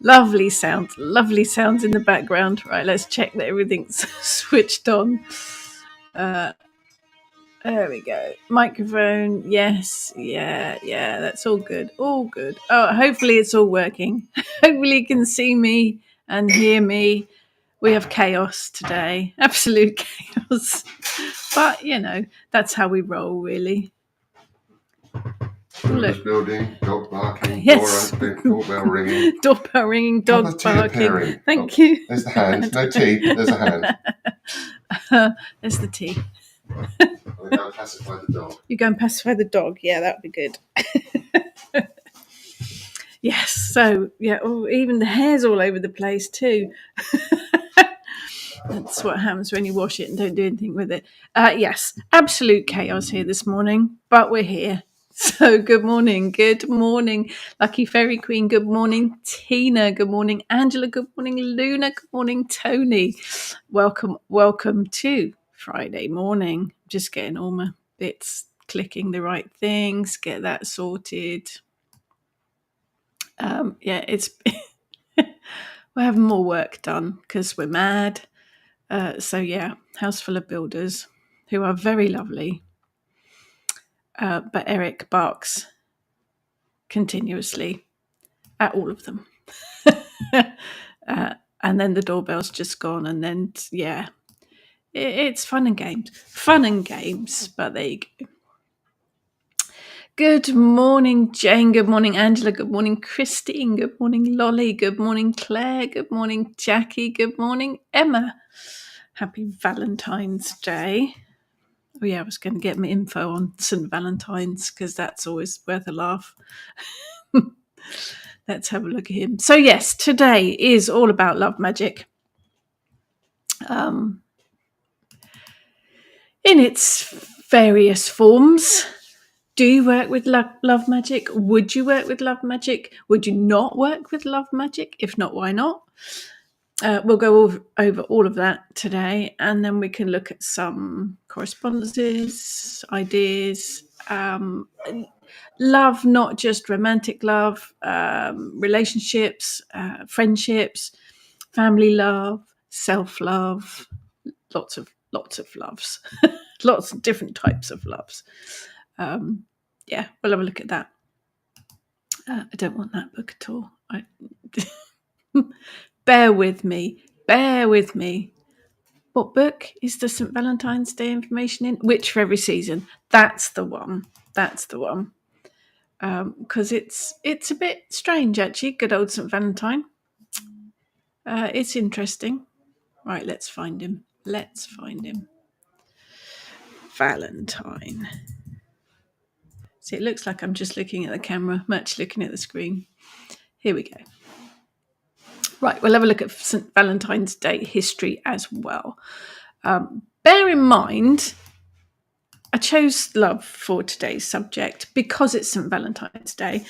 Lovely sounds in the background. Right, let's check that everything's switched on. There we go. Microphone, yes, yeah, that's all good. All good. Oh, hopefully it's all working. Hopefully you can see me and hear me. We have chaos today. Absolute chaos. But, that's how we roll, really. Builders building, dog barking, Yes. door opening, doorbell ringing. Doorbell ringing, dog barking. Thank you. There's the hand. No tea. There's a hand. There's the tea. I'm going to go and pacify the dog. You go and pacify the dog. Yeah, that would be good. Yes. So, yeah, even the hair's all over the place too. That's what happens when you wash it and don't do anything with it. Yes, absolute chaos here this morning, but we're here. So good morning, Lucky Fairy Queen, good morning, Tina, good morning, Angela, good morning, Luna, good morning, Tony. Welcome to Friday morning. Just getting all my bits, clicking the right things, get that sorted. It's we're having more work done because we're mad. House full of builders who are very lovely. But Eric barks continuously at all of them. And then the doorbell's just gone. And then, it's fun and games. But there you go. Good morning, Jane. Good morning, Angela. Good morning, Christine. Good morning, Lolly. Good morning, Claire. Good morning, Jackie. Good morning, Emma. Happy Valentine's Day. Oh, yeah, I was going to get my info on St. Valentine's because that's always worth a laugh. Let's have a look at him. So, yes, today is all about love magic. In its various forms. Do you work with love magic? Would you work with love magic? Would you not work with love magic? If not, why not? We'll go over all of that today, and then we can look at some correspondences, ideas, love, not just romantic love, relationships, friendships, family love, self-love, lots of loves, lots of different types of loves. We'll have a look at that. I don't want that book at all. Bear with me. What book is the St. Valentine's Day information in? Which for every season? That's the one. Because it's a bit strange, actually. Good old St. Valentine. It's interesting. Right, let's find him. Valentine. See, it looks like I'm just looking at the camera, much looking at the screen. Here we go. Right, we'll have a look at St. Valentine's Day history as well. Bear in mind, I chose love for today's subject because it's St. Valentine's Day.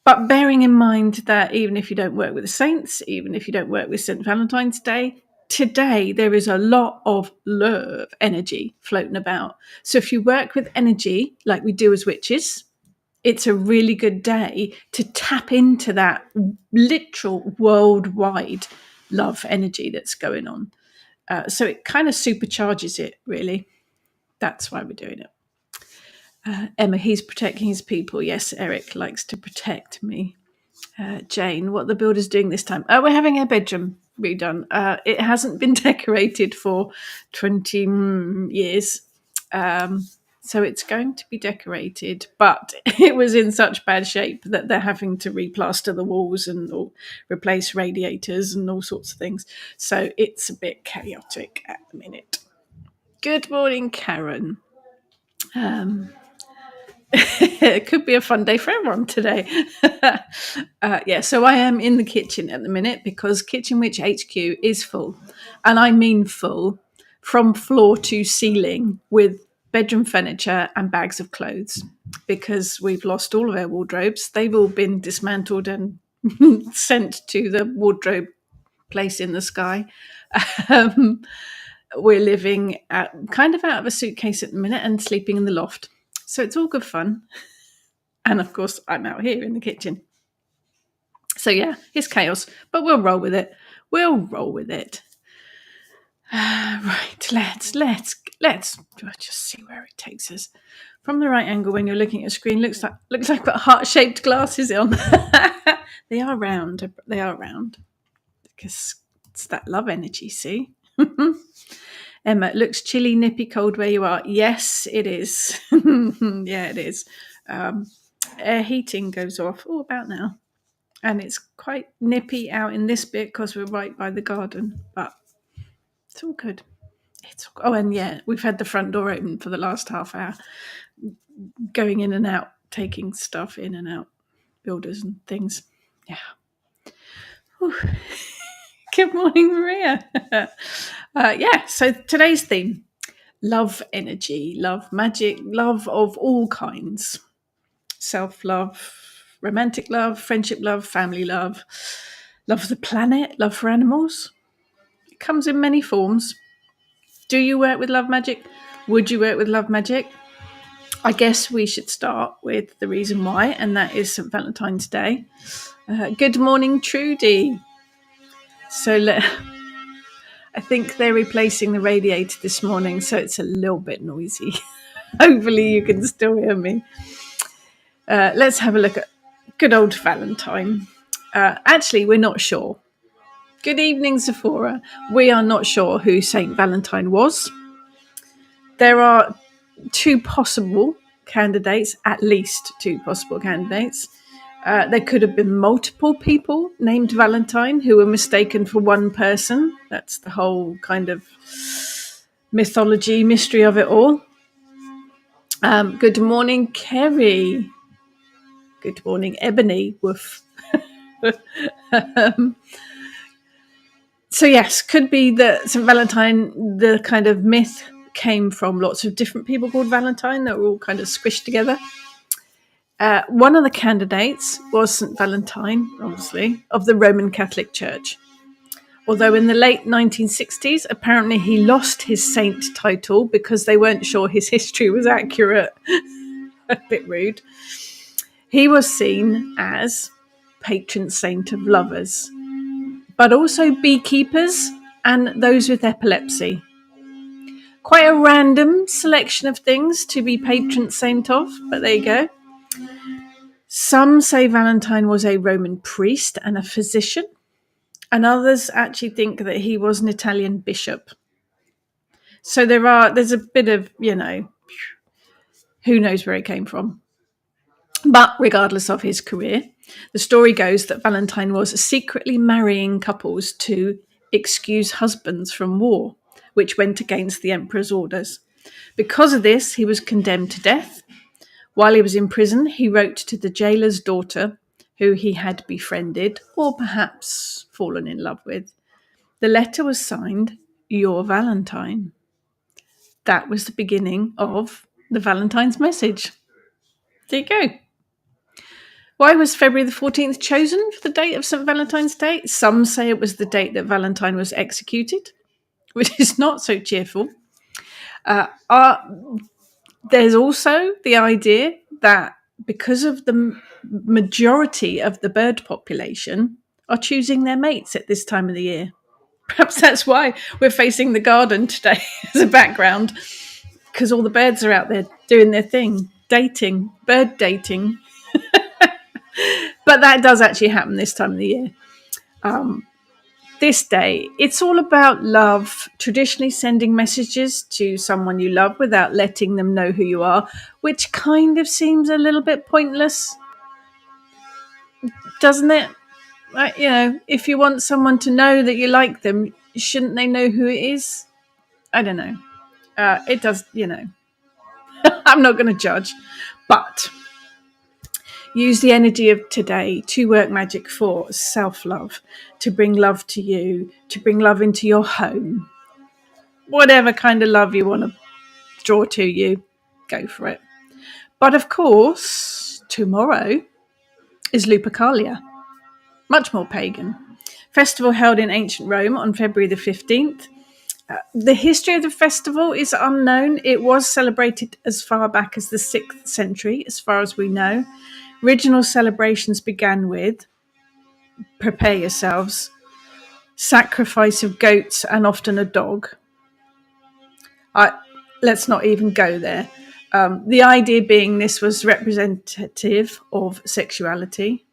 But bearing in mind that even if you don't work with the saints, even if you don't work with St. Valentine's Day, today there is a lot of love energy floating about. So if you work with energy like we do as witches, it's a really good day to tap into that literal worldwide love energy that's going on. So it kind of supercharges it, really. That's why we're doing it. Emma, he's protecting his people. Yes, Eric likes to protect me. Jane, what are the builders doing this time? We're having our bedroom redone. It hasn't been decorated for 20 years. So it's going to be decorated, but it was in such bad shape that they're having to replaster the walls and replace radiators and all sorts of things. So it's a bit chaotic at the minute. Good morning, Karen. It could be a fun day for everyone today. So I am in the kitchen at the minute because Kitchen Witch HQ is full. And I mean full from floor to ceiling with bedroom furniture and bags of clothes because we've lost all of our wardrobes. They've all been dismantled and sent to the wardrobe place in the sky. We're living kind of out of a suitcase at the minute and sleeping in the loft. So it's all good fun. And of course, I'm out here in the kitchen. So yeah, it's chaos, but we'll roll with it. We'll roll with it. Right, let's just see where it takes us. From the right angle, when you're looking at a screen, looks like I've got heart-shaped glasses on. They are round. They are round because it's that love energy. See, Emma, it looks chilly, nippy, cold where you are. Yes, it is. Yeah, it is. Air heating goes off. Oh, about now. And it's quite nippy out in this bit because we're right by the garden, but it's all good. And yeah, we've had the front door open for the last half hour, going in and out, taking stuff in and out, builders and things. Yeah. Whew. Good morning, Maria. Yeah, so today's theme, love energy, love magic, love of all kinds. Self-love, romantic love, friendship love, family love, love for the planet, love for animals. It comes in many forms. Do you work with love magic? Would you work with love magic? I guess we should start with the reason why, and that is St. Valentine's Day. Good morning, Trudy. So I think they're replacing the radiator this morning, so it's a little bit noisy. Hopefully you can still hear me. Let's have a look at good old Valentine. Actually, we're not sure. Good evening, Sephora. We are not sure who St. Valentine was. There are two possible candidates, at least two possible candidates. There could have been multiple people named Valentine who were mistaken for one person. That's the whole kind of mystery of it all. Good morning, Kerry. Good morning, Ebony. Woof. So yes, could be that St. Valentine, the kind of myth came from lots of different people called Valentine that were all kind of squished together. One of the candidates was St. Valentine, obviously, of the Roman Catholic Church. Although in the late 1960s, apparently he lost his saint title because they weren't sure his history was accurate. A bit rude. He was seen as patron saint of lovers, but also beekeepers and those with epilepsy. Quite a random selection of things to be patron saint of, but there you go. Some say Valentine was a Roman priest and a physician, and others actually think that he was an Italian bishop. So there's a bit of, who knows where it came from. But regardless of his career, the story goes that Valentine was secretly marrying couples to excuse husbands from war, which went against the emperor's orders. Because of this, he was condemned to death. While he was in prison, he wrote to the jailer's daughter, who he had befriended or perhaps fallen in love with. The letter was signed, "Your Valentine." That was the beginning of the Valentine's message. There you go. Why was February the 14th chosen for the date of St. Valentine's Day? Some say it was the date that Valentine was executed, which is not so cheerful. There's also the idea that because of the majority of the bird population are choosing their mates at this time of the year. Perhaps that's why we're facing the garden today as a background, because all the birds are out there doing their thing, dating, bird dating. But that does actually happen this time of the year. This day, it's all about love, traditionally sending messages to someone you love without letting them know who you are, which kind of seems a little bit pointless, doesn't it? If you want someone to know that you like them, shouldn't they know who it is? I don't know. It does, I'm not going to judge, but use the energy of today to work magic for self-love, to bring love to you, to bring love into your home. Whatever kind of love you want to draw to you, go for it. But of course, tomorrow is Lupercalia, much more pagan. Festival held in ancient Rome on February the 15th. The history of the festival is unknown. It was celebrated as far back as the 6th century, as far as we know. Original celebrations began with prepare yourselves. Sacrifice of goats and often a dog. Let's not even go there. The idea being this was representative of sexuality.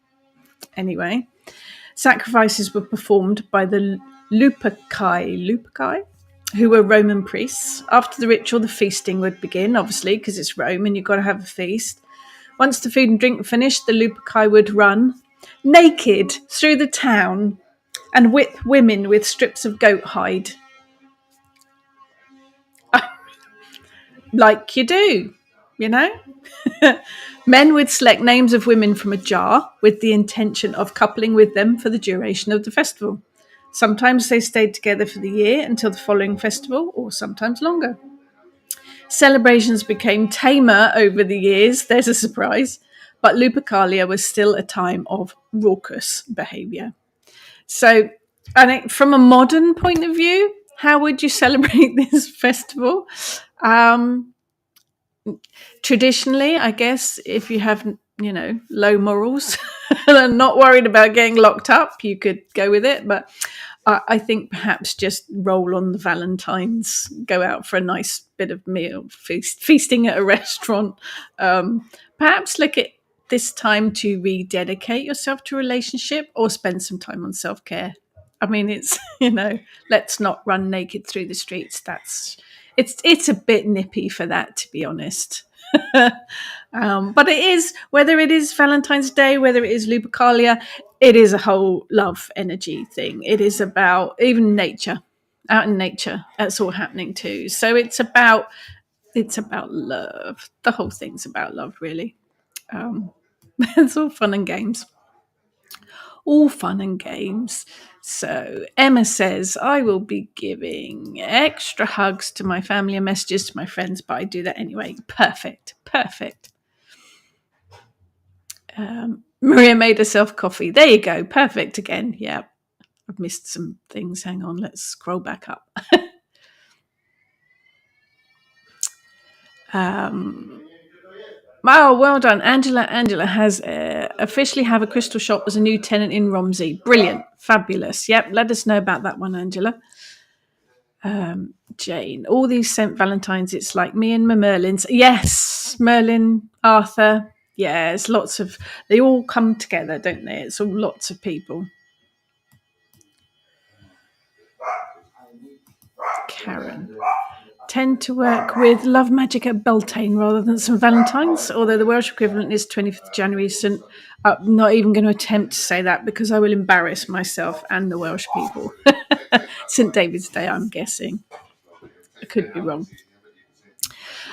Anyway, sacrifices were performed by the Luperci, who were Roman priests. After the ritual, the feasting would begin, obviously, because it's Rome and you've got to have a feast. Once the food and drink were finished, the Luperci would run naked through the town and whip women with strips of goat hide. Like you do, you know? Men would select names of women from a jar with the intention of coupling with them for the duration of the festival. Sometimes they stayed together for the year until the following festival, or sometimes longer. Celebrations became tamer over the years, there's a surprise, but Lupercalia was still a time of raucous behaviour. So, from a modern point of view, how would you celebrate this festival? Traditionally, I guess, if you have, low morals and not worried about getting locked up, you could go with it. But I think perhaps just roll on the Valentines, go out for a nice bit of meal, feasting at a restaurant. Perhaps look at this time to rededicate yourself to a relationship or spend some time on self-care. I mean, it's, let's not run naked through the streets. It's a bit nippy for that, to be honest. But it is, whether it is Valentine's Day, whether it is Lupercalia, it is a whole love energy thing. It is about even nature, out in nature. That's all happening too. So it's about love. The whole thing's about love, really. It's all fun and games. All fun and games. So Emma says, I will be giving extra hugs to my family and messages to my friends, but I do that anyway. Perfect. Maria made herself coffee. There you go. Perfect again. Yeah. I've missed some things. Hang on. Let's scroll back up. Oh, well done. Angela has officially have a crystal shop as a new tenant in Romsey. Brilliant. Fabulous. Yep. Let us know about that one, Angela. Jane, all these St. Valentines, it's like me and my Merlins. Yes, Merlin, Arthur. Yeah, it's lots of, they all come together, don't they? It's all lots of people. Karen. Tend to work with Love Magic at Beltane rather than St. Valentine's, although the Welsh equivalent is 25th January. I'm not even going to attempt to say that because I will embarrass myself and the Welsh people. St. David's Day, I'm guessing. I could be wrong.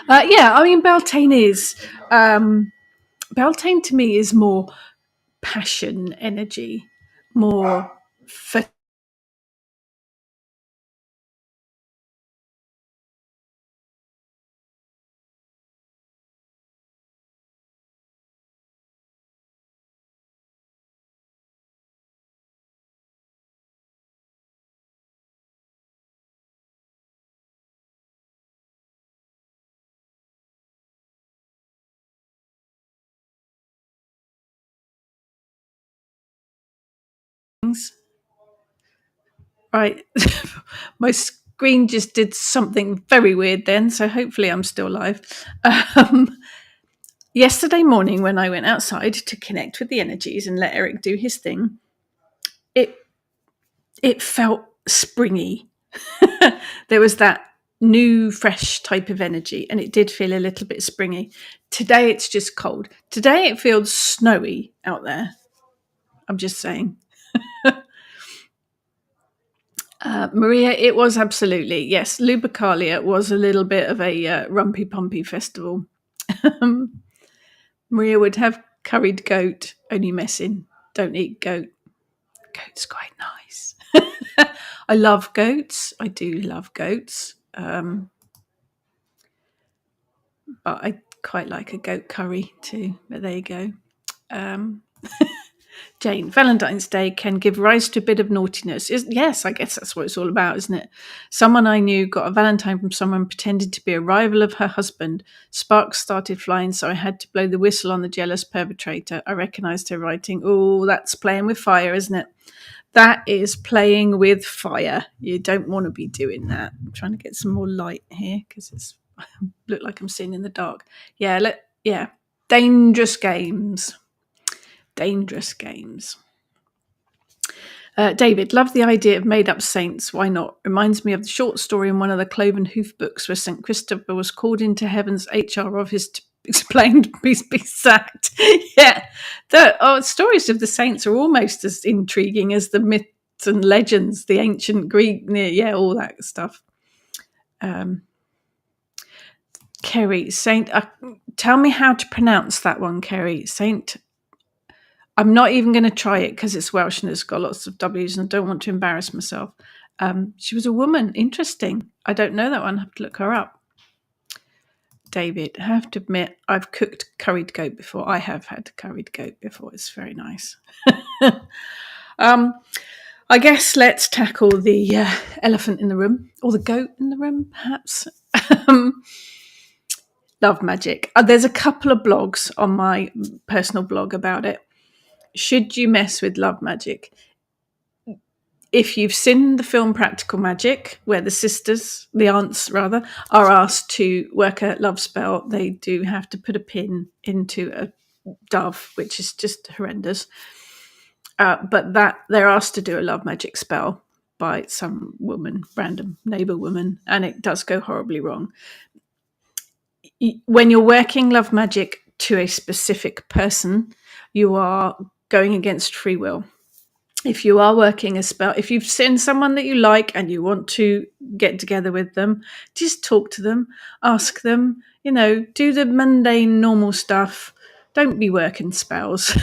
Yeah, I mean, Beltane is... Beltane to me is more passion, energy, more... Right. My screen just did something very weird then, so hopefully I'm still live. Yesterday morning when I went outside to connect with the energies and let Eric do his thing, it felt springy. There was that new, fresh type of energy, and it did feel a little bit springy. Today it's just cold. Today it feels snowy out there. I'm just saying. Maria, it was absolutely, yes. Lupercalia was a little bit of a rumpy-pumpy festival. Maria would have curried goat, only messing. Don't eat goat. Goat's quite nice. I love goats. I do love goats. But I quite like a goat curry too. But there you go. Jane, Valentine's Day can give rise to a bit of naughtiness. Yes, I guess that's what it's all about, isn't it? Someone I knew got a Valentine from someone pretended to be a rival of her husband. Sparks started flying, so I had to blow the whistle on the jealous perpetrator. I recognised her writing. Oh, that's playing with fire, isn't it? That is playing with fire. You don't want to be doing that. I'm trying to get some more light here because it's look like I'm seeing in the dark. Yeah. Dangerous games. Dangerous games. David, love the idea of made-up saints. Why not? Reminds me of the short story in one of the Cloven Hoof books where St. Christopher was called into heaven's HR office to explain please be sacked. Yeah. The stories of the saints are almost as intriguing as the myths and legends, the ancient Greek, all that stuff. Kerry, Saint, tell me how to pronounce that one, Kerry. Saint, I'm not even going to try it because it's Welsh and it's got lots of W's and I don't want to embarrass myself. She was a woman. Interesting. I don't know that one. I have to look her up. David, I have to admit, I've cooked curried goat before. I have had curried goat before. It's very nice. I guess let's tackle the elephant in the room, or the goat in the room, perhaps. Love magic. There's a couple of blogs on my personal blog about it. Should you mess with love magic? If you've seen the film Practical Magic, where the aunts rather, are asked to work a love spell, they do have to put a pin into a dove, which is just horrendous. But that they're asked to do a love magic spell by some woman, random neighbour woman, and it does go horribly wrong. When you're working love magic to a specific person, you are going against free will. If you are working a spell, if you've seen someone that you like and you want to get together with them, just talk to them, ask them, do the mundane, normal stuff. Don't be working spells.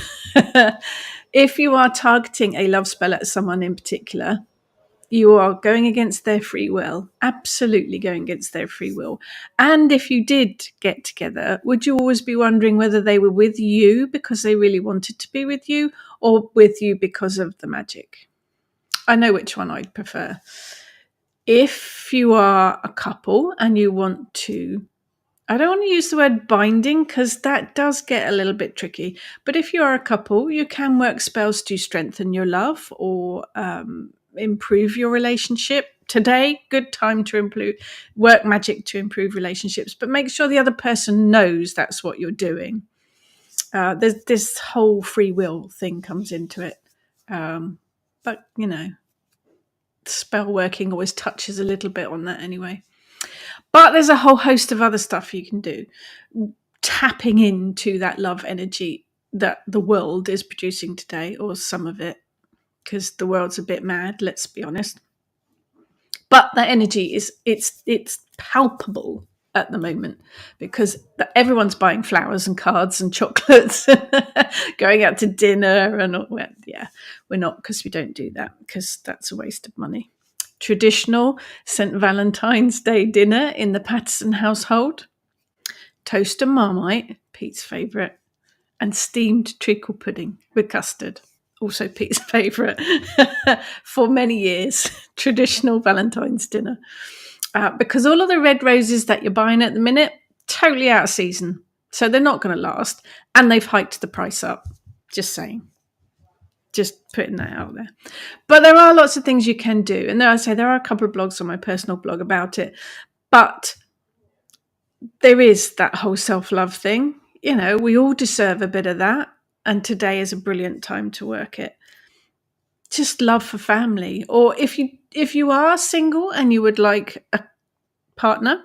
If you are targeting a love spell at someone in particular, you are going against their free will, absolutely going against their free will. And if you did get together, would you always be wondering whether they were with you because they really wanted to be with you or with you because of the magic? I know which one I'd prefer. If you are a couple and you want to, I don't want to use the word binding because that does get a little bit tricky. But if you are a couple, you can work spells to strengthen your love or improve your relationship. Today, good time to work magic to improve relationships, but make sure the other person knows that's what you're doing. There's this whole free will thing comes into it. But, spell working always touches a little bit on that anyway. But there's a whole host of other stuff you can do. Tapping into that love energy that the world is producing today, or some of it, because the world's a bit mad, let's be honest. But that energy it's palpable at the moment because everyone's buying flowers and cards and chocolates, going out to dinner and all. Well, yeah, we're not, because we don't do that because that's a waste of money. Traditional St. Valentine's Day dinner in the Patterson household. Toast and Marmite, Pete's favourite, and steamed treacle pudding with custard, also Pete's favourite, for many years. Traditional Valentine's dinner. Because all of the red roses that you're buying at the minute, totally out of season. So they're not going to last. And they've hiked the price up. Just saying. Just putting that out there. But there are lots of things you can do. And there are a couple of blogs on my personal blog about it. But there is that whole self-love thing. We all deserve a bit of that. And today is a brilliant time to work it. Just love for family. Or if you are single and you would like a partner,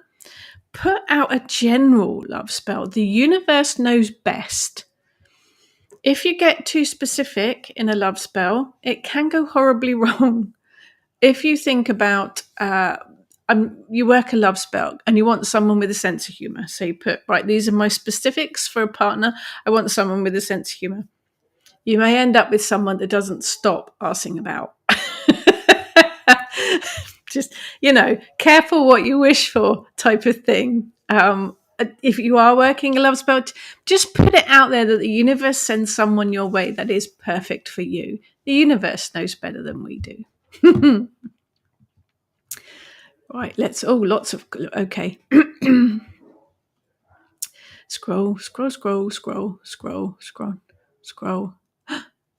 put out a general love spell. The universe knows best. If you get too specific in a love spell, it can go horribly wrong. If you think about, you work a love spell and you want someone with a sense of humour. So you put, right, these are my specifics for a partner. I want someone with a sense of humour. You may end up with someone that doesn't stop asking about. Just, careful what you wish for type of thing. if you are working a love spell, just put it out there that the universe sends someone your way that is perfect for you. The universe knows better than we do. Right, lots of, okay. Scroll.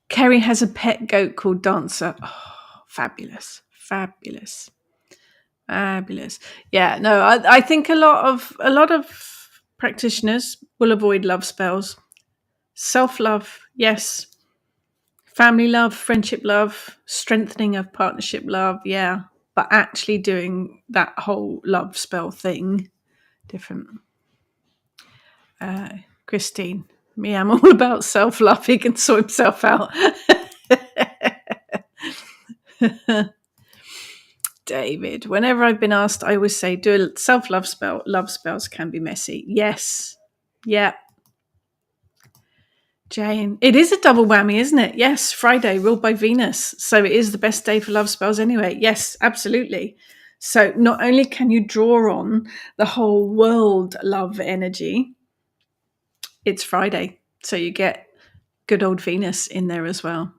Kerry has a pet goat called Dancer. Oh, fabulous. Yeah, no, I think a lot of practitioners will avoid love spells. Self-love, yes. Family love, friendship love, strengthening of partnership love, yeah. But actually doing that whole love spell thing, different. Christine, me, I'm all about self-love. He can sort himself out. David, whenever I've been asked, I always say, do a self-love spell. Love spells can be messy. Yes. Yeah. Jane, it is a double whammy, isn't it? Yes, Friday, ruled by Venus. So it is the best day for love spells anyway. Yes, absolutely. So not only can you draw on the whole world love energy, it's Friday. So you get good old Venus in there as well.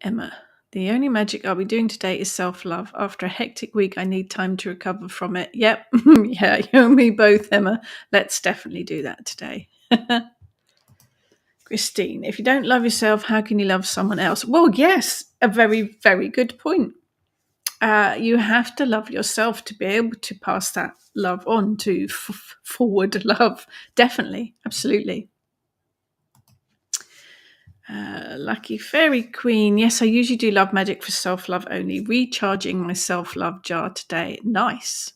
Emma, the only magic I'll be doing today is self-love. After a hectic week, I need time to recover from it. Yep. Yeah, you and me both, Emma. Let's definitely do that today. Christine, if you don't love yourself, how can you love someone else? Well, yes, a very, very good point. You have to love yourself to be able to pass that love on to forward love. Definitely. Absolutely. Lucky Fairy Queen. Yes, I usually do love magic for self-love only. Recharging my self-love jar today. Nice.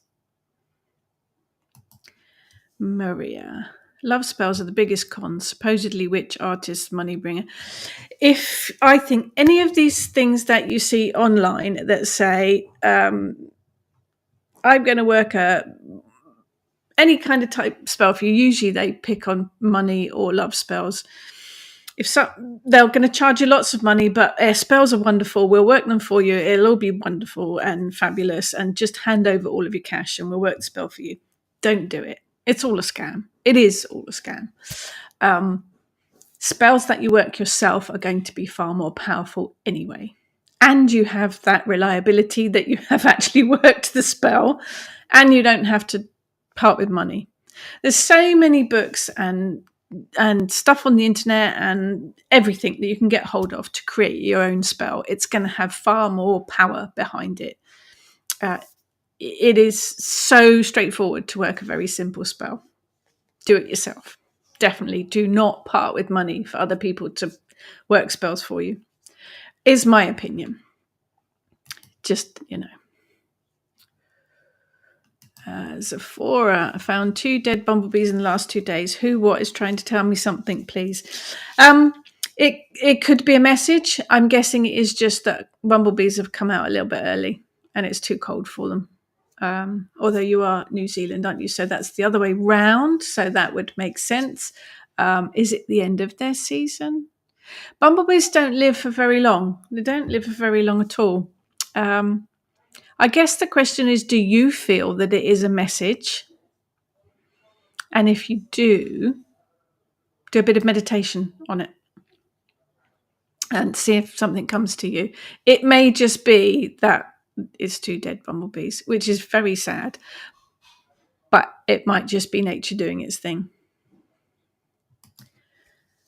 Maria. Love spells are the biggest con. Supposedly witch, artist, money bringer. If I think any of these things that you see online that say, I'm going to work any kind of type spell for you, usually they pick on money or love spells. They're going to charge you lots of money, but spells are wonderful. We'll work them for you. It'll all be wonderful and fabulous. And just hand over all of your cash and we'll work the spell for you. Don't do it. It's all a scam. It is all a scam. Spells that you work yourself are going to be far more powerful anyway. And you have that reliability that you have actually worked the spell and you don't have to part with money. There's so many books and stuff on the internet and everything that you can get hold of to create your own spell. It's going to have far more power behind it. It is so straightforward to work a very simple spell. Do it yourself. Definitely do not part with money for other people to work spells for you, is my opinion. Just, Zephora, I found 2 dead bumblebees in the last 2 days. What is trying to tell me something, please? It could be a message. I'm guessing it is just that bumblebees have come out a little bit early and it's too cold for them. Although you are New Zealand, aren't you? So that's the other way round. So that would make sense. Is it the end of their season? Bumblebees don't live for very long. They don't live for very long at all. I guess the question is, do you feel that it is a message? And if you do a bit of meditation on it and see if something comes to you. It may just be that it's 2 dead bumblebees, which is very sad, but it might just be nature doing its thing.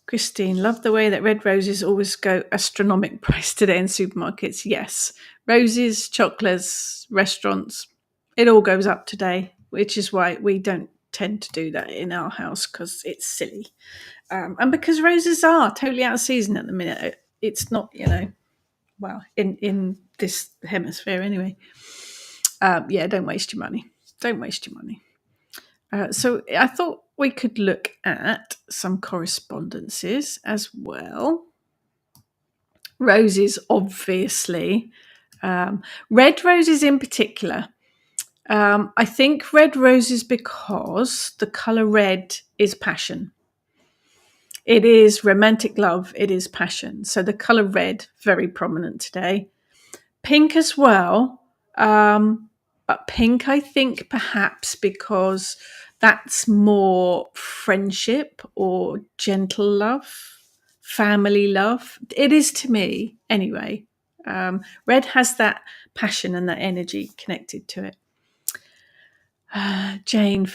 Christine, love the way that red roses always go astronomic price today in supermarkets. Yes, roses, chocolates, restaurants, it all goes up today, which is why we don't tend to do that in our house because it's silly. And because roses are totally out of season at the minute. It's not, well, in this hemisphere anyway. Don't waste your money. Don't waste your money. So I thought we could look at some correspondences as well. Roses, obviously. Red roses in particular. I think red roses because the colour red is passion. It is romantic love. It is passion. So the colour red, very prominent today. Pink as well. But pink, I think perhaps because that's more friendship or gentle love, family love. It is to me anyway. Red has that passion and that energy connected to it. Jane,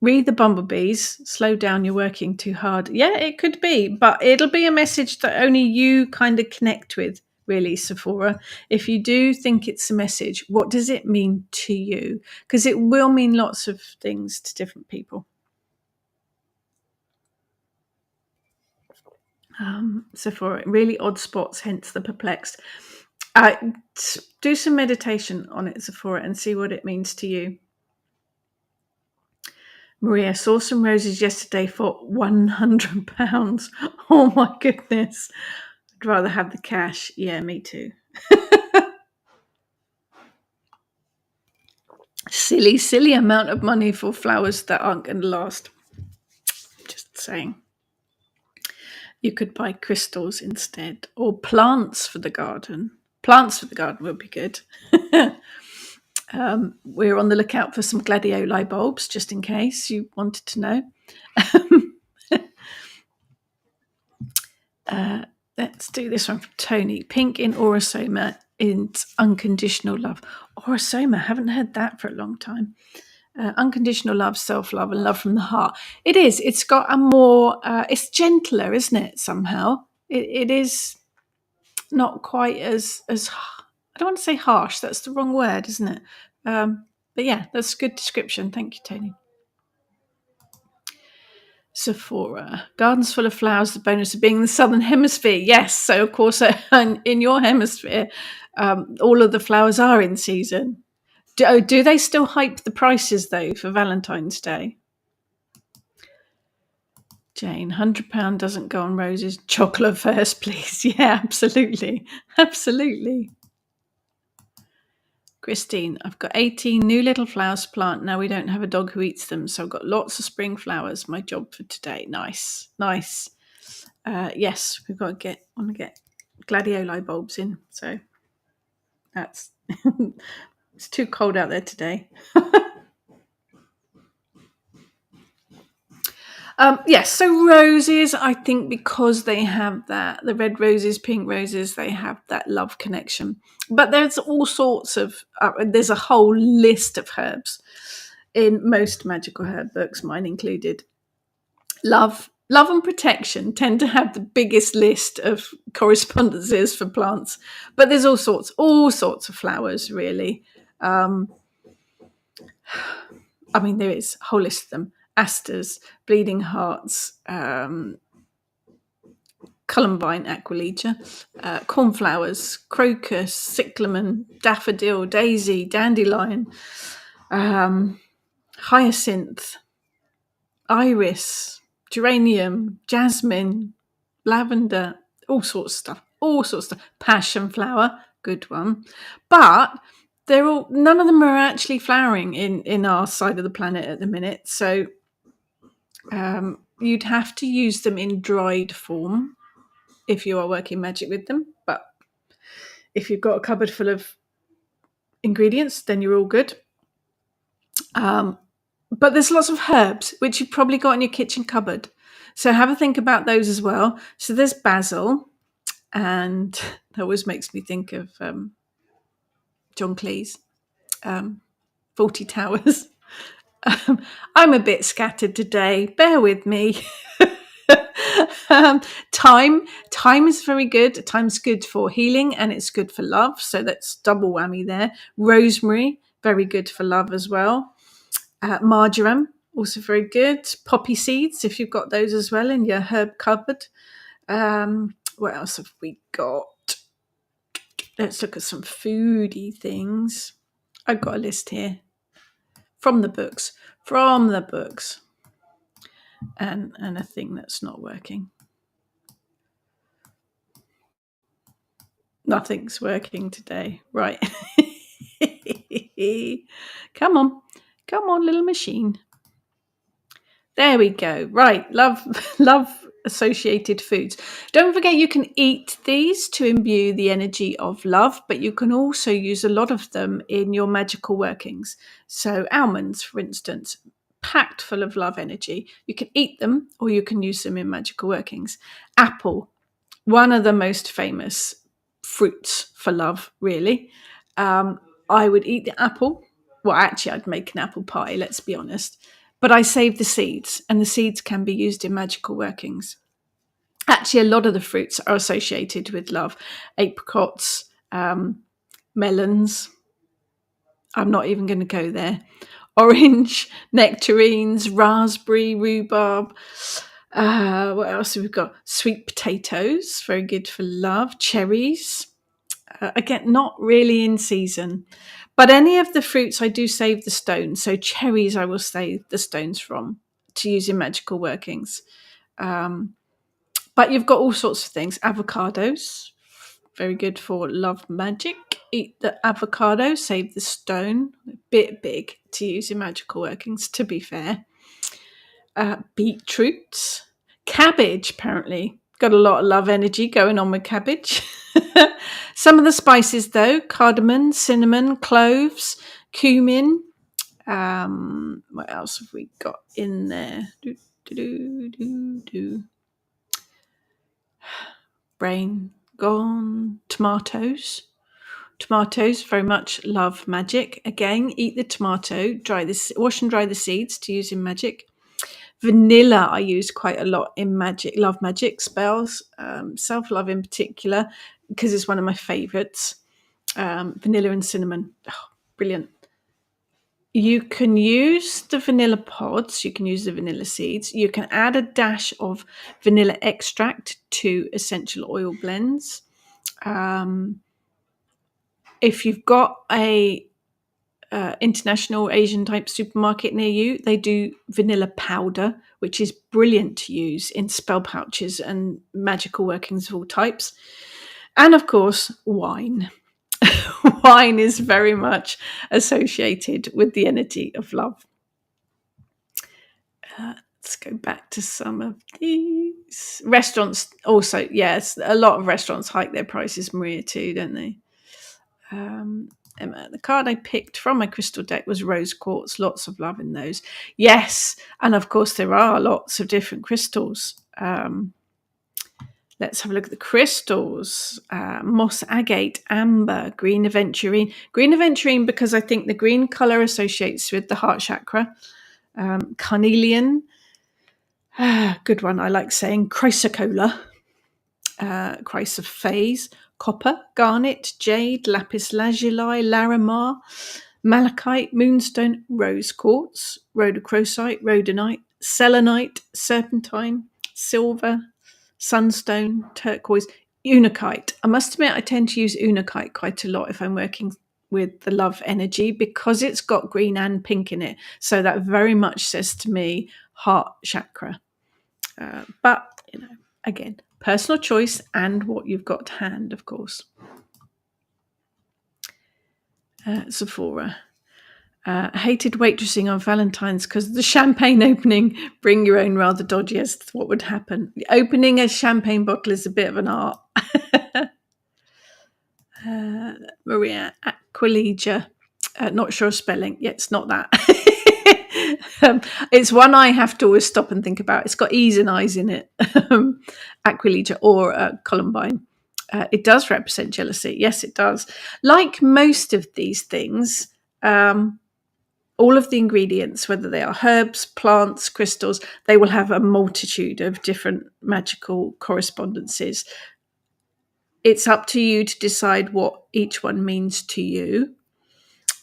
read the bumblebees. Slow down, you're working too hard. Yeah, it could be, but it'll be a message that only you kind of connect with, really, Sephora. If you do think it's a message, what does it mean to you? Because it will mean lots of things to different people. Sephora, really odd spots, hence the perplexed. Do some meditation on it, Sephora, and see what it means to you. Maria, saw some roses yesterday for £100. Oh my goodness. I'd rather have the cash. Yeah, me too. Silly amount of money for flowers that aren't going to last. Just saying. You could buy crystals instead, or plants for the garden. Plants for the garden would be good. We're on the lookout for some gladioli bulbs, just in case you wanted to know. Let's do this one from Tony. Pink in Orosoma is unconditional love. Orosoma, haven't heard that for a long time. Unconditional love, self-love, and love from the heart. It is. It's got a more. It's gentler, isn't it? Somehow, it is not quite as. I don't want to say harsh. That's the wrong word, isn't it? But yeah, that's a good description. Thank you, Tony. Sephora. Gardens full of flowers, the bonus of being in the southern hemisphere. Yes, so of course in your hemisphere, all of the flowers are in season. Do they still hype the prices though for Valentine's Day? Jane, £100 doesn't go on roses. Chocolate first, please. Yeah, absolutely. Absolutely. Christine, I've got 18 new little flowers to plant. Now we don't have a dog who eats them, so I've got lots of spring flowers. My job for today. Nice. Yes, we've got to want to get gladioli bulbs in. So that's it's too cold out there today. Yes, so roses, I think because they have that, the red roses, pink roses, they have that love connection. But there's all sorts of, there's a whole list of herbs in most magical herb books, mine included. Love and protection tend to have the biggest list of correspondences for plants. But there's all sorts of flowers, really. There is a whole list of them. Asters, bleeding hearts, columbine, aquilegia, cornflowers, crocus, cyclamen, daffodil, daisy, dandelion, hyacinth, iris, geranium, jasmine, lavender, all sorts of stuff. Passion flower, good one. But none of them are actually flowering in our side of the planet at the minute. So you'd have to use them in dried form if you are working magic with them. But if you've got a cupboard full of ingredients, then you're all good. But there's lots of herbs, which you've probably got in your kitchen cupboard. So have a think about those as well. So there's basil, and that always makes me think of John Cleese, 40 Towers. I'm a bit scattered today. Bear with me. Thyme is very good. Thyme's good for healing and it's good for love. So that's double whammy there. Rosemary, very good for love as well. Marjoram, also very good. Poppy seeds, if you've got those as well in your herb cupboard. What else have we got? Let's look at some foodie things. I've got a list here from the books. And a thing that's not working. Nothing's working today. Right. Come on, little machine. There we go. Right. Love associated foods. Don't forget you can eat these to imbue the energy of love, but you can also use a lot of them in your magical workings. So almonds, for instance, packed full of love energy. You can eat them or you can use them in magical workings. Apple, one of the most famous fruits for love, really. I would eat the apple. Well, actually, I'd make an apple pie, let's be honest. But I save the seeds, and the seeds can be used in magical workings. Actually, a lot of the fruits are associated with love. Apricots, melons. I'm not even going to go there. Orange, nectarines, raspberry, rhubarb. What else have we got? Sweet potatoes, very good for love. Cherries, again, not really in season. But any of the fruits, I do save the stones. So cherries, I will save the stones from to use in magical workings. But you've got all sorts of things. Avocados, very good for love magic. Eat the avocado, save the stone. A bit big to use in magical workings, to be fair. Beetroots. Cabbage, apparently. Got a lot of love energy going on with cabbage. Some of the spices, though: cardamom, cinnamon, cloves, cumin. What else have we got in there? Brain gone. Tomatoes. Tomatoes, very much love magic. Again, eat the tomato, wash and dry the seeds to use in magic. Vanilla I use quite a lot in magic, love magic spells, self-love in particular, because it's one of my favourites. Vanilla and cinnamon. Oh, brilliant. You can use the vanilla pods, you can use the vanilla seeds, you can add a dash of vanilla extract to essential oil blends. If you've got a international Asian type supermarket near you, they do vanilla powder, which is brilliant to use in spell pouches and magical workings of all types. And of course, wine. Wine is very much associated with the energy of love. Let's go back to some of these. Restaurants also, yes, a lot of restaurants hike their prices, Maria, too, don't they? Emma, the card I picked from my crystal deck was rose quartz. Lots of love in those. Yes, and of course there are lots of different crystals. Let's have a look at the crystals. Moss agate, amber, green aventurine. Green aventurine because I think the green colour associates with the heart chakra. Carnelian. Good one, I like saying. Chrysocolla. Chrysoprase. Copper, garnet, jade, lapis lazuli, larimar, malachite, moonstone, rose quartz, rhodochrosite, rhodonite, selenite, serpentine, silver, sunstone, turquoise, unakite. I must admit I tend to use unakite quite a lot if I'm working with the love energy because it's got green and pink in it. So that very much says to me heart chakra. But, again, personal choice and what you've got to hand, of course. Sephora. Hated waitressing on Valentine's because of the champagne opening. Bring your own, rather dodgy as to what would happen. Opening a champagne bottle is a bit of an art. Maria Aquilegia. Not sure of spelling. Yeah, it's not that. It's one I have to always stop and think about. It's got E's and I's in it. Aquilegia or Columbine. It does represent jealousy. Yes, it does. Like most of these things, all of the ingredients, whether they are herbs, plants, crystals, they will have a multitude of different magical correspondences. It's up to you to decide what each one means to you.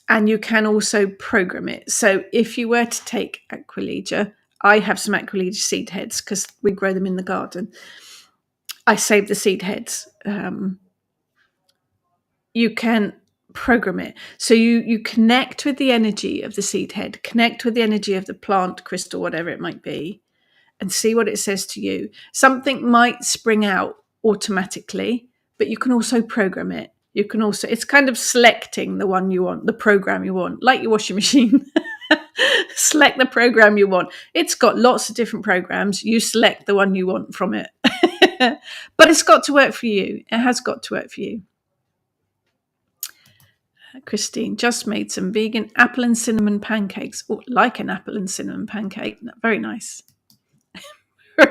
And you can also program it. So if you were to take Aquilegia, I have some Aquilegia seed heads because we grow them in the garden. I save the seed heads. You can program it. So you connect with the energy of the seed head, connect with the energy of the plant, crystal, whatever it might be, and see what it says to you. Something might spring out automatically, but you can also program it. It's kind of selecting the one you want, the program you want, like your washing machine. Select the program you want. It's got lots of different programs. You select the one you want from it. But it's got to work for you. It has got to work for you. Christine just made some vegan apple and cinnamon pancakes. Oh, like an apple and cinnamon pancake. Very nice.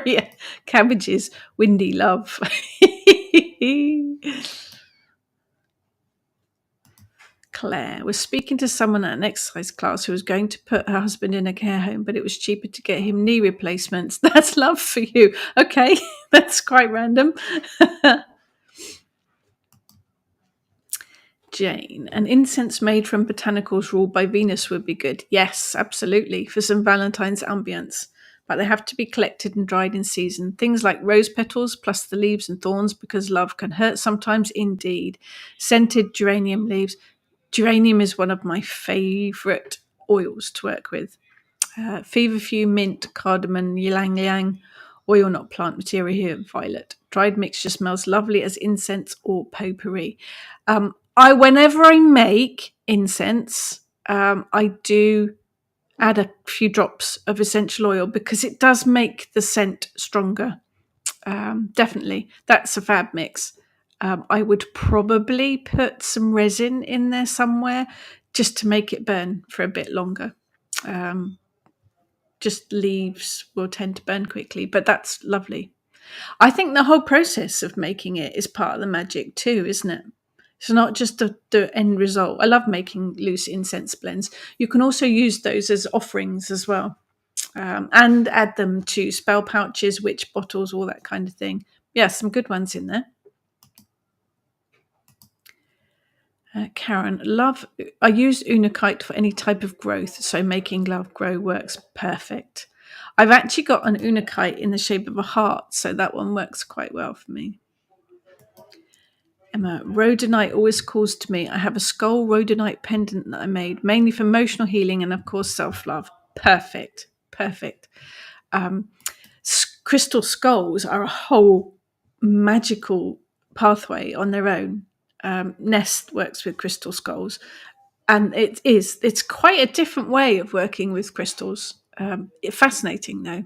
Yeah. Cabbages, windy love. Claire was speaking to someone at an exercise class who was going to put her husband in a care home, but it was cheaper to get him knee replacements. That's love for you. Okay, that's quite random. Jane, an incense made from botanicals ruled by Venus would be good. Yes, absolutely, for some Valentine's ambience. But they have to be collected and dried in season. Things like rose petals plus the leaves and thorns, because love can hurt sometimes indeed. Scented geranium leaves. Geranium is one of my favourite oils to work with. Feverfew, mint, cardamom, ylang ylang. Oil, not plant material here, violet. Dried mixture smells lovely as incense or potpourri. Whenever I make incense, I do add a few drops of essential oil because it does make the scent stronger. Definitely. That's a fab mix. I would probably put some resin in there somewhere just to make it burn for a bit longer. Just leaves will tend to burn quickly, but that's lovely. I think the whole process of making it is part of the magic too, isn't it? It's not just the end result. I love making loose incense blends. You can also use those as offerings as well, and add them to spell pouches, witch bottles, all that kind of thing. Yeah, some good ones in there. Karen, love. I use unakite for any type of growth, so making love grow works perfect. I've actually got an unakite in the shape of a heart, so that one works quite well for me. Emma, rhodonite always calls to me. I have a skull rhodonite pendant that I made, mainly for emotional healing and, of course, self-love. Perfect. Crystal skulls are a whole magical pathway on their own. Nest works with crystal skulls, and it's quite a different way of working with crystals. Fascinating, though.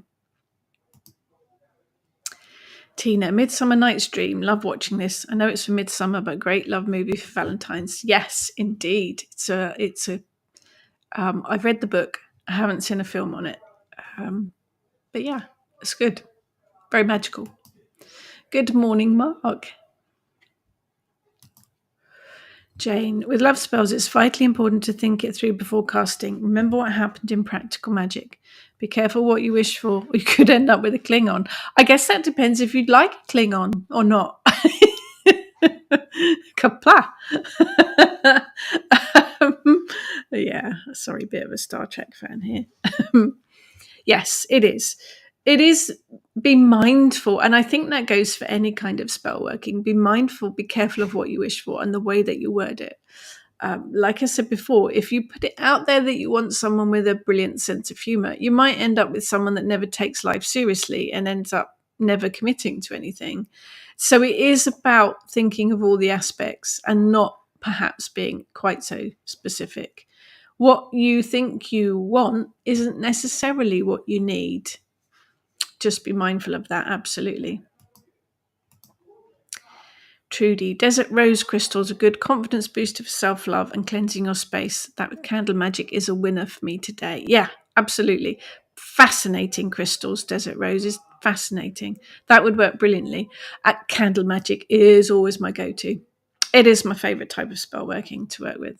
Tina, Midsummer Night's Dream. Love watching this. I know it's for Midsummer, but great love movie for Valentine's. Yes, indeed. I've read the book. I haven't seen a film on it. But yeah, it's good. Very magical. Good morning, Mark. Jane, with love spells, it's vitally important to think it through before casting. Remember what happened in practical magic. Be careful what you wish for, or you could end up with a Klingon. I guess that depends if you'd like a Klingon or not. Kapla. Yeah, sorry, bit of a Star Trek fan here. Yes, it is. It is. Be mindful, and I think that goes for any kind of spell working. Be mindful, be careful of what you wish for and the way that you word it. Like I said before, if you put it out there that you want someone with a brilliant sense of humor, you might end up with someone that never takes life seriously and ends up never committing to anything. So it is about thinking of all the aspects and not perhaps being quite so specific. What you think you want isn't necessarily what you need. Just be mindful of that, absolutely. Trudy, desert rose crystals, a good confidence booster for self-love and cleansing your space. That with candle magic is a winner for me today. Yeah, absolutely. Fascinating crystals, desert roses, fascinating. That would work brilliantly. Candle magic is always my go-to. It is my favourite type of spell working to work with.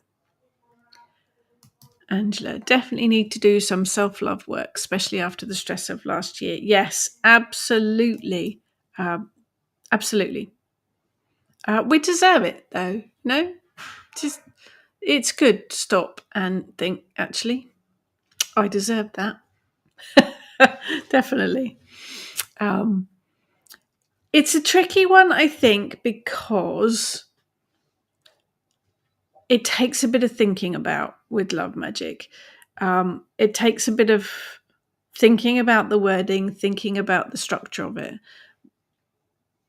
Angela, definitely need to do some self-love work, especially after the stress of last year. Yes, absolutely. Absolutely. We deserve it, though. No? Just, it's good to stop and think, actually, I deserve that. Definitely. It's a tricky one, I think, because it takes a bit of thinking about with love magic. It takes a bit of thinking about the wording, thinking about the structure of it.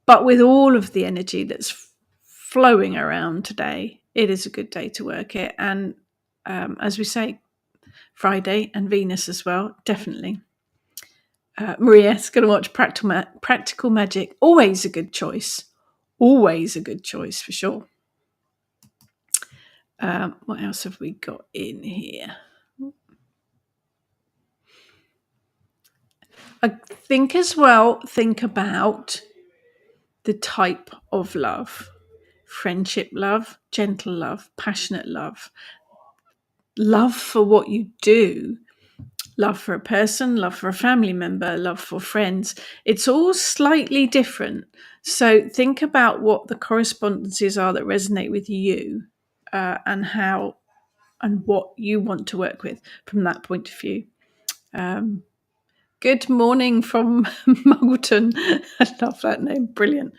But with all of the energy that's flowing around today, it is a good day to work it. And as we say, Friday, and Venus as well, definitely. Maria's going to watch Practical Magic. Always a good choice. Always a good choice for sure. What else have we got in here? I think as well, think about the type of love. Friendship love, gentle love, passionate love. Love for what you do. Love for a person, love for a family member, love for friends. It's all slightly different. So think about what the correspondences are that resonate with you, and how and what you want to work with from that point of view. Good morning from Muggleton. I love that name. Brilliant.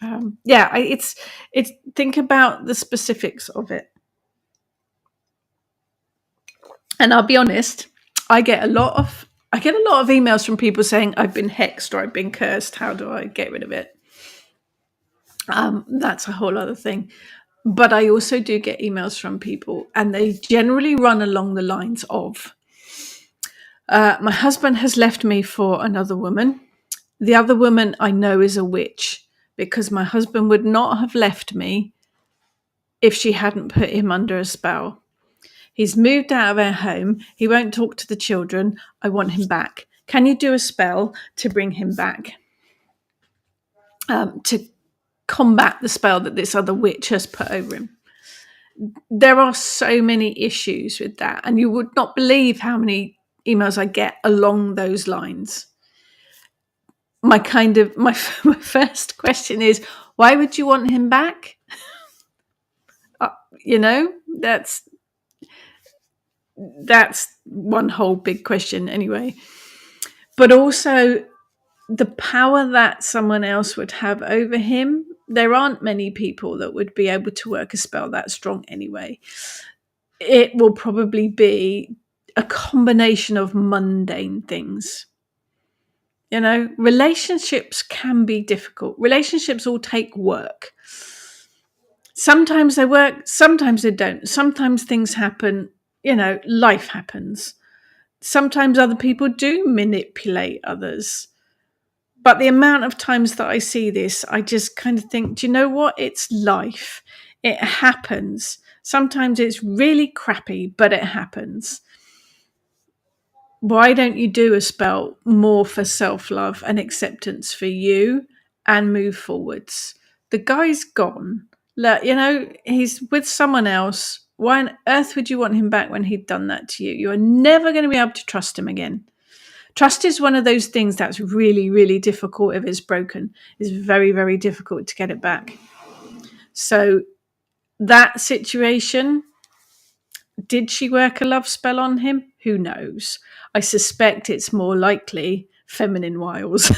It's think about the specifics of it. And I'll be honest, I get a lot of emails from people saying I've been hexed or I've been cursed. How do I get rid of it? That's a whole other thing. But I also do get emails from people, and they generally run along the lines of, my husband has left me for another woman. The other woman I know is a witch, because my husband would not have left me if she hadn't put him under a spell. He's moved out of our home. He won't talk to the children. I want him back. Can you do a spell to bring him back? To combat the spell that this other witch has put over him. There are so many issues with that, and you would not believe how many emails I get along those lines. My first question is, why would you want him back? That's one whole big question anyway. But also the power that someone else would have over him. There aren't many people that would be able to work a spell that strong anyway. It will probably be a combination of mundane things. Relationships can be difficult. Relationships all take work. Sometimes they work, sometimes they don't. Sometimes things happen, life happens. Sometimes other people do manipulate others. But the amount of times that I see this, I just kind of think, do you know what? It's life. It happens. Sometimes it's really crappy, but it happens. Why don't you do a spell more for self-love and acceptance for you and move forwards? The guy's gone. He's with someone else. Why on earth would you want him back when he'd done that to you? You are never going to be able to trust him again. Trust is one of those things that's really, really difficult if it's broken. It's very, very difficult to get it back. So that situation, did she work a love spell on him? Who knows? I suspect it's more likely feminine wiles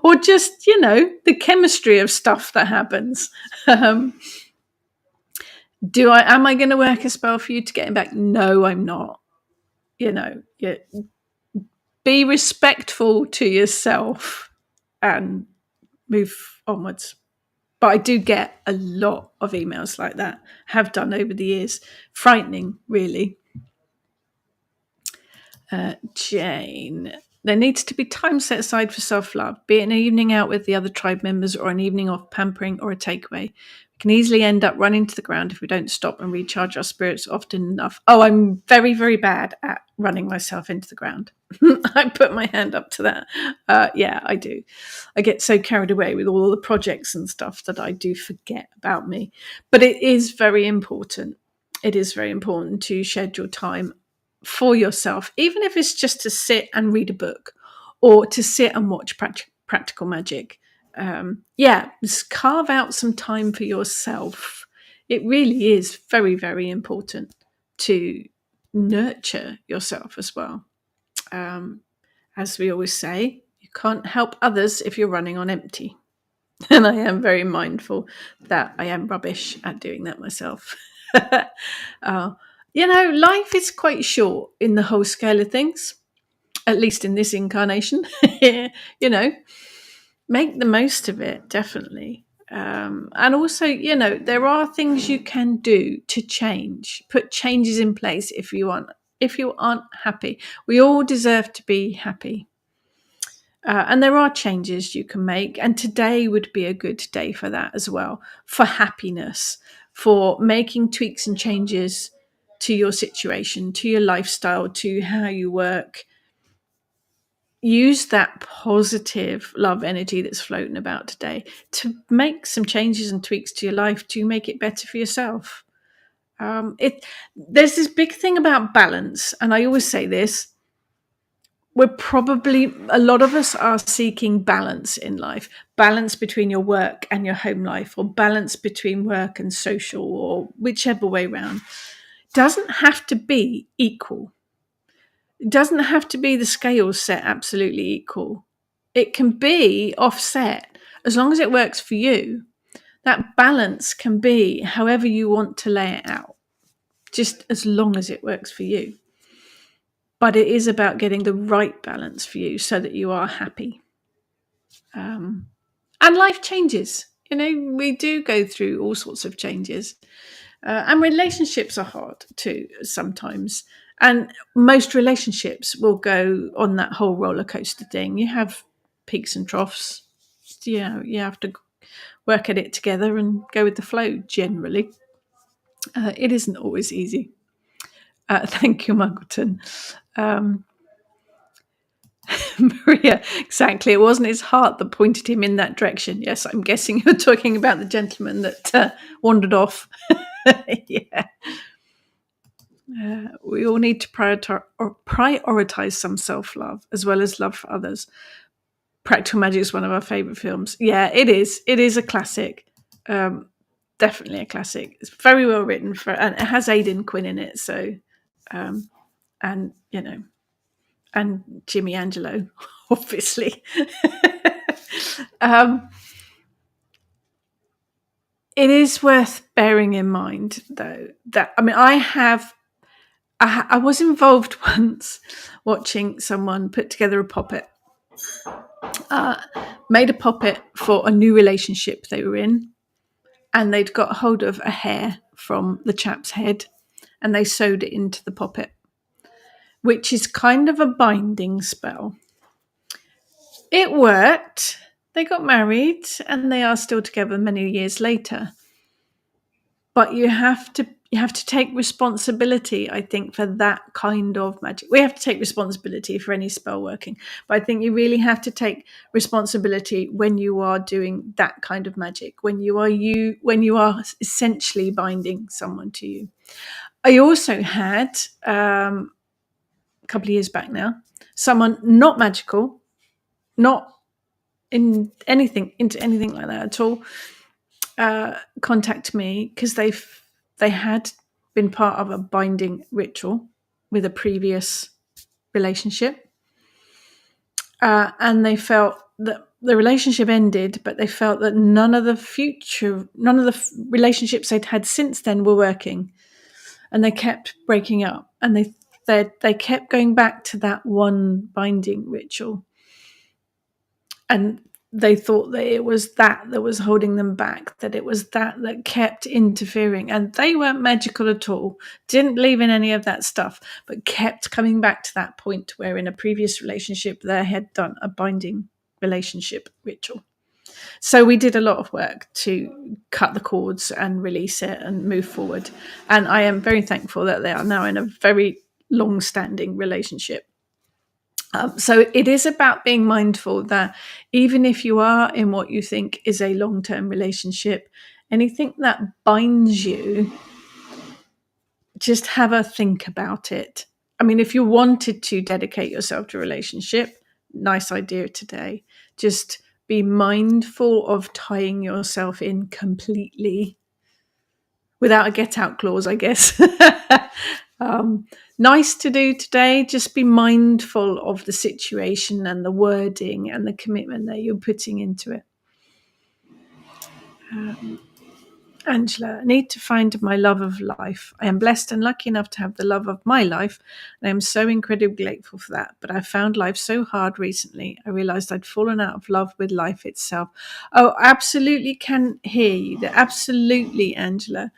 or just, the chemistry of stuff that happens. Am I going to work a spell for you to get him back? No, I'm not. Be respectful to yourself and move onwards. But I do get a lot of emails like that, have done over the years. Frightening, really. Jane, there needs to be time set aside for self-love, be it an evening out with the other tribe members or an evening off pampering or a takeaway. We can easily end up running to the ground if we don't stop and recharge our spirits often enough. Oh, I'm very, very bad at running myself into the ground. I put my hand up to that. Yeah, I do. I get so carried away with all the projects and stuff that I do forget about me. But it is very important. It is very important to schedule time for yourself, even if it's just to sit and read a book or to sit and watch practical magic. Just carve out some time for yourself. It really is very, very important to nurture yourself as well. As we always say, you can't help others if you're running on empty. And I am very mindful that I am rubbish at doing that myself. Life is quite short in the whole scale of things, at least in this incarnation. Make the most of it, definitely. And also, there are things you can do to change, put changes in place if you want if you aren't happy. We all deserve to be happy. And there are changes you can make. And today would be a good day for that as well, for happiness, for making tweaks and changes to your situation, to your lifestyle, to how you work. Use that positive love energy that's floating about today to make some changes and tweaks to your life to make it better for yourself. There's this big thing about balance. And I always say this, a lot of us are seeking balance in life, balance between your work and your home life, or balance between work and social, or whichever way around. Doesn't have to be equal. It doesn't have to be the scales set absolutely equal. It can be offset as long as it works for you. That balance can be however you want to lay it out, just as long as it works for you. But it is about getting the right balance for you so that you are happy. And life changes. We do go through all sorts of changes. And relationships are hard too sometimes. And most relationships will go on that whole roller coaster thing. You have peaks and troughs. You have to work at it together and go with the flow generally. It isn't always easy. Thank you, Muggleton. Maria, exactly. It wasn't his heart that pointed him in that direction. Yes, I'm guessing you're talking about the gentleman that wandered off. Yeah. We all need to prioritize some self-love as well as love for others. Practical Magic is one of our favourite films. Yeah, it is. It is a classic. Definitely a classic. It's very well written and it has Aidan Quinn in it. So, and Jimmy Angelo, obviously. It is worth bearing in mind, though, that I was involved once watching someone put together a puppet, made a puppet for a new relationship they were in, and they'd got hold of a hair from the chap's head and they sewed it into the puppet, which is kind of a binding spell. It worked. They got married and they are still together many years later. But you have to take responsibility, I think, for that kind of magic. We have to take responsibility for any spell working, but I think you really have to take responsibility when you are doing that kind of magic, when you are essentially binding someone to you. I also had a couple of years back now, someone not magical, not into anything like that at all, contact me because they had been part of a binding ritual with a previous relationship, and they felt that the relationship ended, but they felt that none of the relationships they'd had since then were working, and they kept breaking up, and they kept going back to that one binding ritual, and they thought that it was that was holding them back, that it was that kept interfering. And they weren't magical at all, didn't believe in any of that stuff, but kept coming back to that point where in a previous relationship they had done a binding relationship ritual. So we did a lot of work to cut the cords and release it and move forward. And I am very thankful that they are now in a very long-standing relationship. So it is about being mindful that even if you are in what you think is a long-term relationship, anything that binds you, just have a think about it. I mean, if you wanted to dedicate yourself to a relationship, nice idea today. Just be mindful of tying yourself in completely without a get-out clause, I guess. Nice to do today. Just be mindful of the situation and the wording and the commitment that you're putting into it. Angela, I need to find my love of life. I am blessed and lucky enough to have the love of my life, and I am so incredibly grateful for that. But I found life so hard recently. I realised I'd fallen out of love with life itself. Oh, absolutely can hear you. Absolutely, Angela.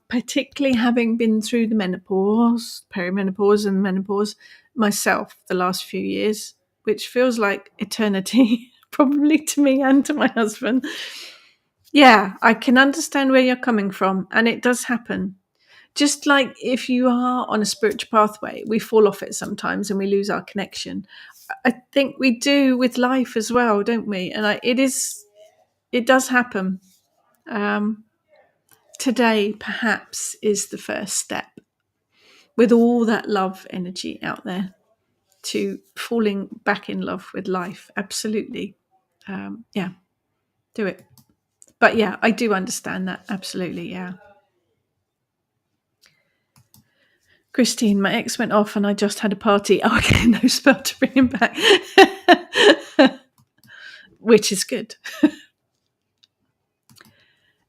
Particularly having been through the menopause, perimenopause, and menopause myself the last few years, which feels like eternity, probably to me and to my husband. Yeah, I can understand where you're coming from, and it does happen. Just like if you are on a spiritual pathway, we fall off it sometimes and we lose our connection. I think we do with life as well, don't we? And it does happen. Um, Today, perhaps, is the first step with all that love energy out there to falling back in love with life. Absolutely. Yeah, do it. But yeah, I do understand that. Absolutely. Yeah. Christine, my ex went off and I just had a party. Oh, okay, no spell to bring him back. Which is good.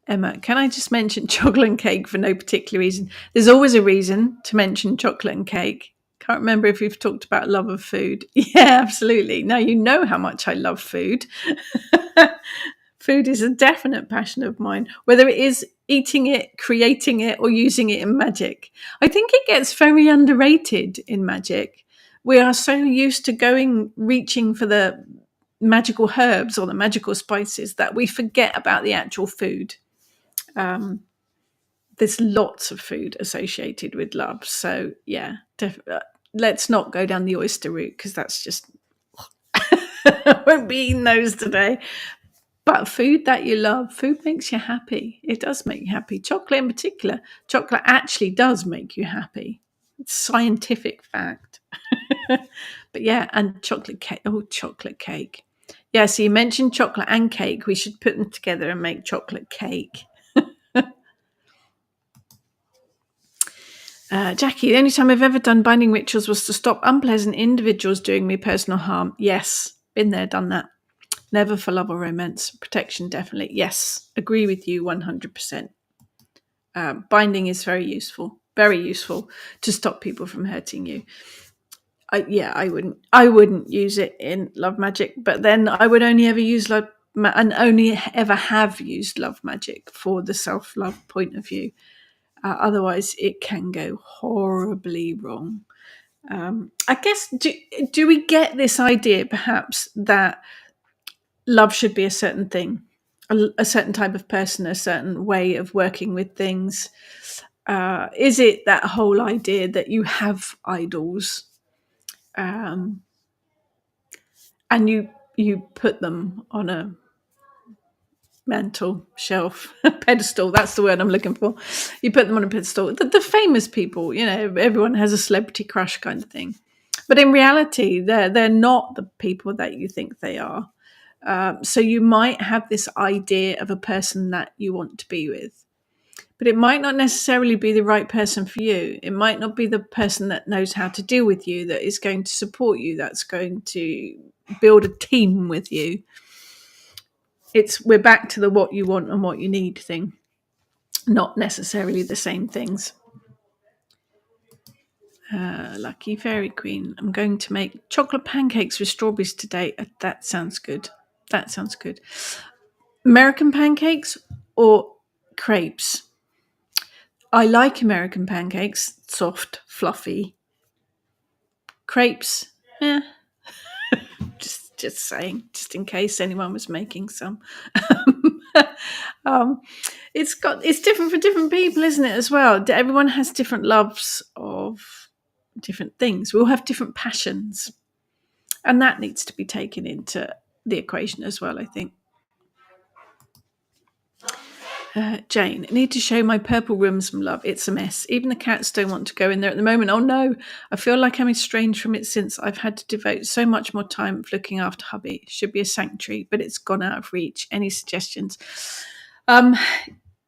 Emma, can I just mention chocolate and cake for no particular reason? There's always a reason to mention chocolate and cake. Can't remember if we've talked about love of food. Yeah, absolutely. Now you know how much I love food. Food is a definite passion of mine, whether it is eating it, creating it, or using it in magic. I think it gets very underrated in magic. We are so used to reaching for the magical herbs or the magical spices that we forget about the actual food. There's lots of food associated with love. So, yeah, let's not go down the oyster route because that's just, I won't be eating those today. But food that you love, food makes you happy. It does make you happy. Chocolate in particular, chocolate actually does make you happy. It's scientific fact. But yeah, and chocolate cake. Oh, chocolate cake. Yeah, so you mentioned chocolate and cake. We should put them together and make chocolate cake. Jackie, the only time I've ever done binding rituals was to stop unpleasant individuals doing me personal harm. Yes, been there, done that. Never for love or romance. Protection, definitely. Yes, agree with you 100%. Binding is very useful to stop people from hurting you. I wouldn't use it in love magic, but then I would only ever use only ever have used love magic for the self-love point of view. Otherwise, it can go horribly wrong. I guess, do we get this idea perhaps that love should be a certain thing, a certain type of person, a certain way of working with things? Is it that whole idea that you have idols and you put them on a mantle, shelf, pedestal? That's the word I'm looking for. You put them on a pedestal. The famous people, everyone has a celebrity crush kind of thing. But in reality, they're not the people that you think they are. So you might have this idea of a person that you want to be with, but it might not necessarily be the right person for you. It might not be the person that knows how to deal with you, that is going to support you, that's going to build a team with you. We're back to the what you want and what you need thing, not necessarily the same things. Lucky Fairy Queen. I'm going to make chocolate pancakes with strawberries today. That sounds good. American pancakes or crepes? I like American pancakes, soft, fluffy. Crepes, just saying, just in case anyone was making some. It's different for different people, isn't it? As well, everyone has different loves of different things. We all have different passions, and that needs to be taken into the equation as well, I think. Jane, I need to show my purple room some love. It's a mess. Even the cats don't want to go in there at the moment. Oh no, I feel like I'm estranged from it since I've had to devote so much more time of looking after hubby. It should be a sanctuary, but it's gone out of reach. Any suggestions?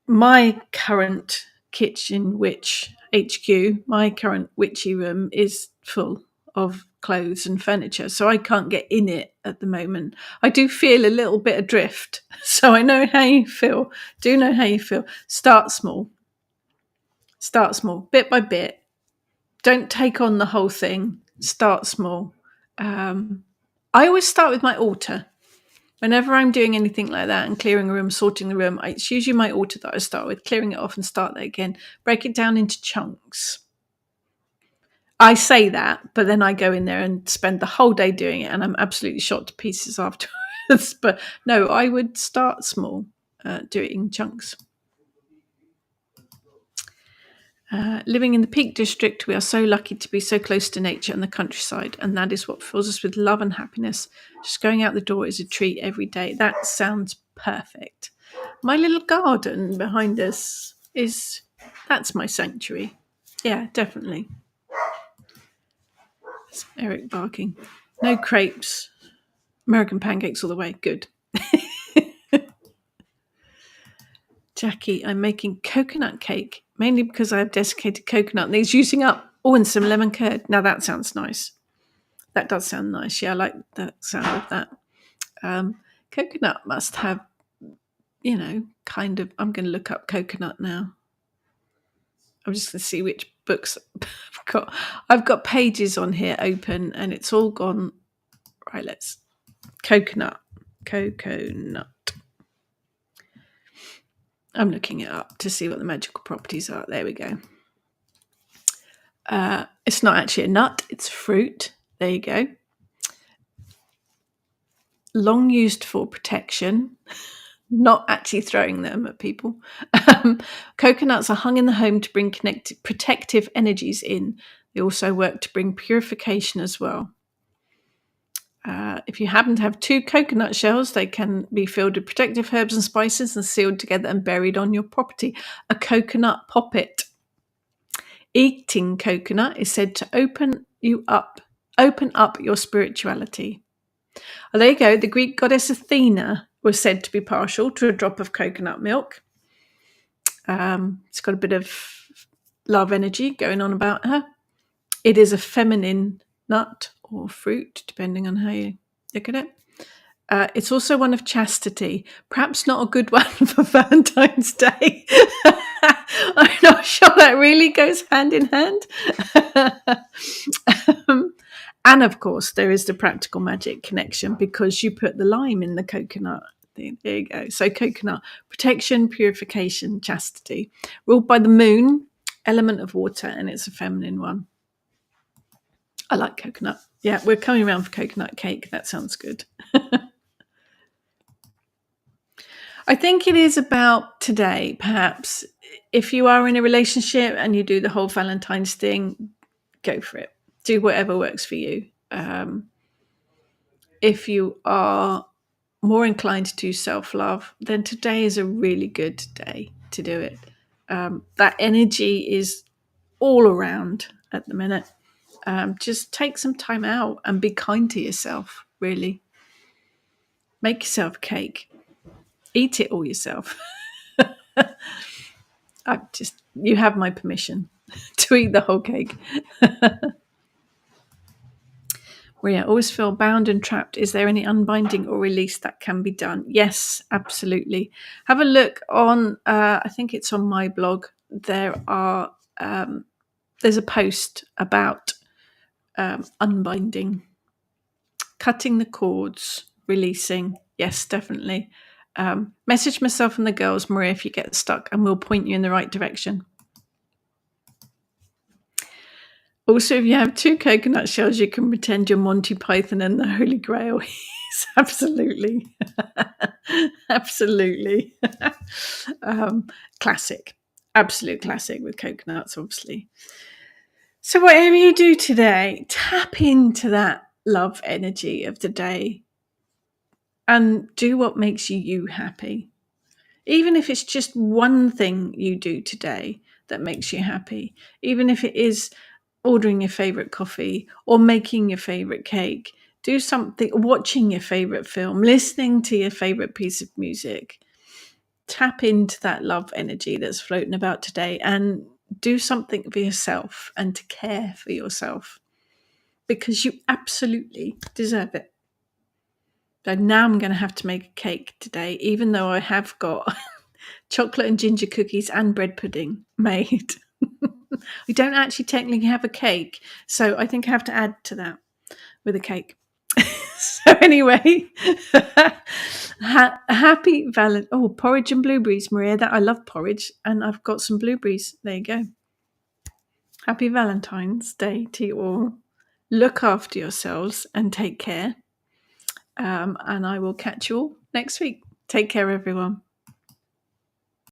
My current kitchen witch HQ, my current witchy room is full of clothes and furniture, so I can't get in it at the moment. I do feel a little bit adrift, so I know how you feel. Do know how you feel. Start small, bit by bit. Don't take on the whole thing. Start small. I always start with my altar. Whenever I'm doing anything like that and clearing a room, sorting the room, it's usually my altar that I start with, clearing it off and start that again. Break it down into chunks. I say that, but then I go in there and spend the whole day doing it, and I'm absolutely shot to pieces afterwards. But no, I would start small, do it in chunks. Living in the Peak District, we are so lucky to be so close to nature and the countryside, and that is what fills us with love and happiness. Just going out the door is a treat every day. That sounds perfect. My little garden behind us that's my sanctuary. Yeah, definitely. It's Eric barking. No crepes. American pancakes all the way. Good. Jackie, I'm making coconut cake, mainly because I have desiccated coconut and it's using up. Oh, and some lemon curd. Now that sounds nice. That does sound nice. Yeah, I like the sound of that. Coconut must have, kind of. I'm going to look up coconut now. I'm just going to see which books I've got. I've got pages on here open and it's all gone. Right, let's. Coconut. I'm looking it up to see what the magical properties are. There we go. It's not actually a nut, it's fruit. There you go. Long used for protection, not actually throwing them at people. Coconuts are hung in the home to bring protective energies in. They also work to bring purification as well. If you happen to have 2 coconut shells, they can be filled with protective herbs and spices and sealed together and buried on your property. A coconut poppet. Eating coconut is said to open up your spirituality. Oh, there you go. The Greek goddess Athena was said to be partial to a drop of coconut milk. It's got a bit of love energy going on about her. It is a feminine nut or fruit, depending on how you look at it. It's also one of chastity. Perhaps not a good one for Valentine's Day. I'm not sure that really goes hand in hand. And of course, there is the practical magic connection because you put the lime in the coconut. There you go. So coconut, protection, purification, chastity. Ruled by the moon, element of water, and it's a feminine one. I like coconut. Yeah, we're coming around for coconut cake. That sounds good. I think it is about today, perhaps. If you are in a relationship and you do the whole Valentine's thing, go for it. Do whatever works for you. If you are more inclined to do self-love, then today is a really good day to do it. That energy is all around at the minute. Just take some time out and be kind to yourself, really. Make yourself a cake. Eat it all yourself. You have my permission to eat the whole cake. Where I always feel bound and trapped. Is there any unbinding or release that can be done? Yes, absolutely. Have a look on, I think it's on my blog. There's a post about unbinding, cutting the cords, releasing. Yes, definitely. Message myself and the girls, Maria, if you get stuck, and we'll point you in the right direction. Also, if you have 2 coconut shells, you can pretend you're Monty Python and the Holy Grail. Yes, absolutely. Absolutely. Classic. Absolute classic with coconuts, obviously. So whatever you do today, tap into that love energy of the day and do what makes you happy. Even if it's just one thing you do today that makes you happy, even if it is ordering your favorite coffee or making your favorite cake, do something, watching your favorite film, listening to your favorite piece of music. Tap into that love energy that's floating about today and do something for yourself and to care for yourself. because you absolutely deserve it. So now I'm going to have to make a cake today, even though I have got chocolate and ginger cookies and bread pudding made. We don't actually technically have a cake, so I think I have to add to that with a cake. So anyway, happy Valentine. Oh, porridge and blueberries, Maria. That I love porridge, and I've got some blueberries. There you go. Happy Valentine's Day to you all. Look after yourselves and take care. And I will catch you all next week. Take care, everyone.